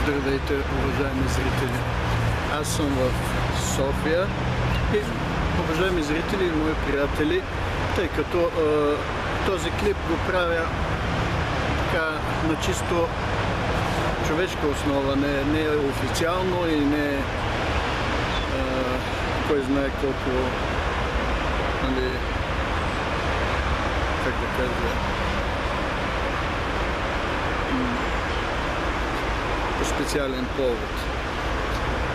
Здравейте, уважаеми зрители! Аз съм в София и, уважаеми зрители и мои приятели, тъй като този клип го правя така на чисто човешка основа, не е официално и не е кой знае колко, нали, как да кажа, по специален повод.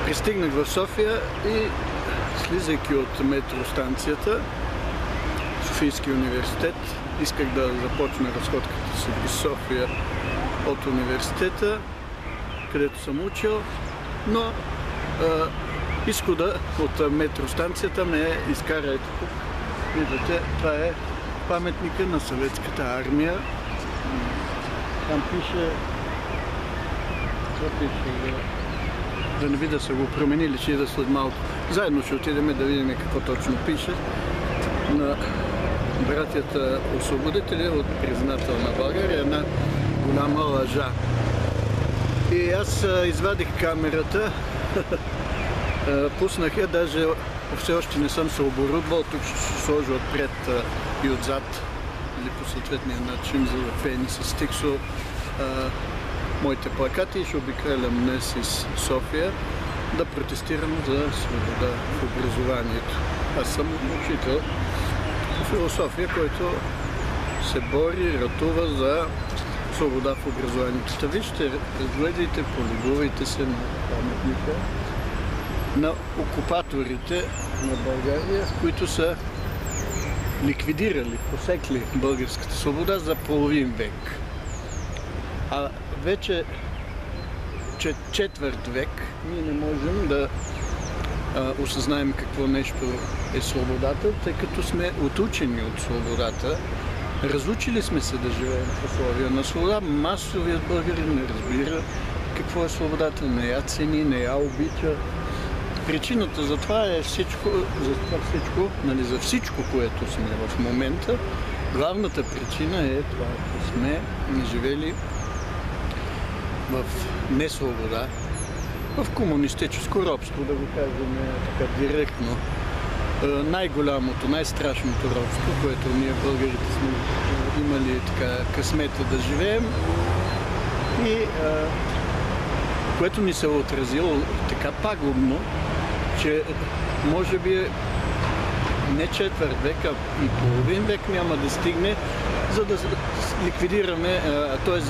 Пристигнах в София и слизайки от метростанцията, Софийски университет, исках да започна разходката си из София от университета, където съм учил, но изхода от метростанцията ме изкара ето тук. Виждате, това е паметника на Съветската армия. Там пише, да не видя са го променили, ще да след малко. Заедно ще отидем да видим какво точно пише. На братята освободители от признателна България, една голяма лъжа. И аз извадих камерата, пуснах я, даже все още не съм се оборудвал, тук ще се сложа отпред и отзад, или по съответния начин, залепени с стиксо моите плакати и ще обикалям днес из София да протестирам за свобода в образованието. Аз съм учител по философия, който се бори, ратува за свобода в образованието. Та вижте, разгледайте, полюбувайте се на паметника на окупаторите на България, които са ликвидирали, посекли българската свобода за половин век. А вече четвърт век ние не можем да осъзнаем какво нещо е свободата, тъй като сме отучени от свободата. Разучили сме се да живеем в условия на свобода. Масовият българин не разбира какво е свободата, не я цени, не я обича. Причината за това е всичко, нали, за всичко, което сме в момента. Главната причина е това, че сме живели в несвобода, в комунистическо робство, да го кажем така директно. Най-голямото, най-страшното робство, което ние българите сме имали така късмета да живеем и което ни се е отразило така пагубно, че може би не четвърт век, а и половин век няма да стигне, за да ликвидираме, т.е.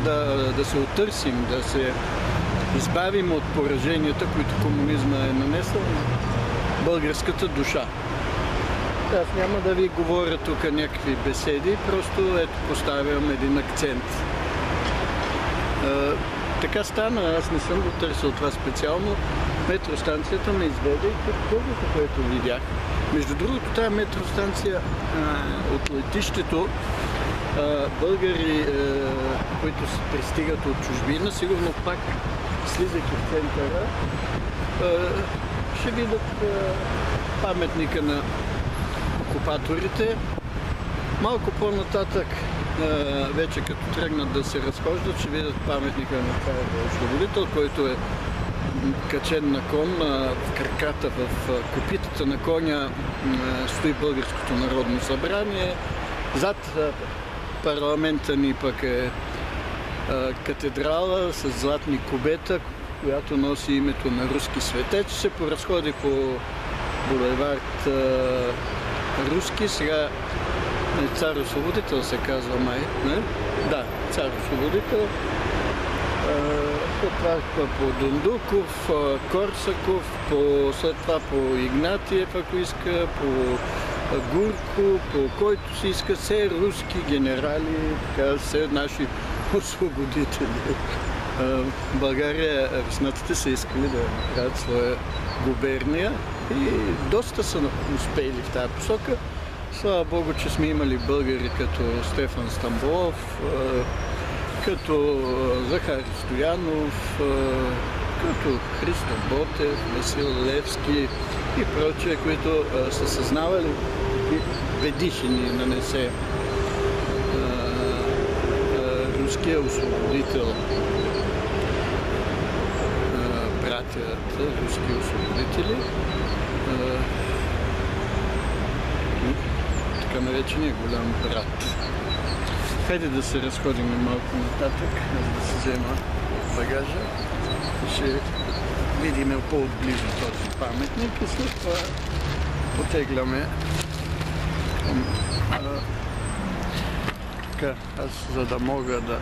да се оттърсим, да се избавим от пораженията, които комунизма е нанесъл на българската душа. Аз няма да ви говоря тук някакви беседи, просто ето поставям един акцент. Така стана, аз не съм го търсил това специално. Метростанцията ме изведе и първото, което видях. Между другото, тази метростанция от летището, българи, които пристигат от чужбина, сигурно пак слизайки в центъра, ще видят паметника на окупаторите. Малко по-нататък, вече като тръгнат да се разхождат, ще видят паметника на Царя Освободител, който е качен на кон, в краката, в копитата на коня стои Българското народно събрание. Зад парламента ни пък е катедрала с златни кубета, която носи името на руски светец. Се поразходи по булевард Руски, сега Цар Освободител се казва май, не? Да, Цар Освободител. След това по Дундуков, Корсаков, след това по Игнатиев, ако иска, по Гурко, по който си иска, все руски генерали, така, все наши освободители. България, руснаците са искали да направят своя губерния и доста са успели в тази посока. Слава Богу, че сме имали българи като Стефан Стамболов, като Захари Стоянов, като Христо Ботев, Васил Левски и прочие, които са съзнавали какви беди ще ни нанесе руския освободител. партията руски освободители, така наречения голям брат. Хайде да се разходим малко нататък, за да се взема багажа. Ще видим по-отблизо този паметник и след това потегляме. Така, аз за да мога да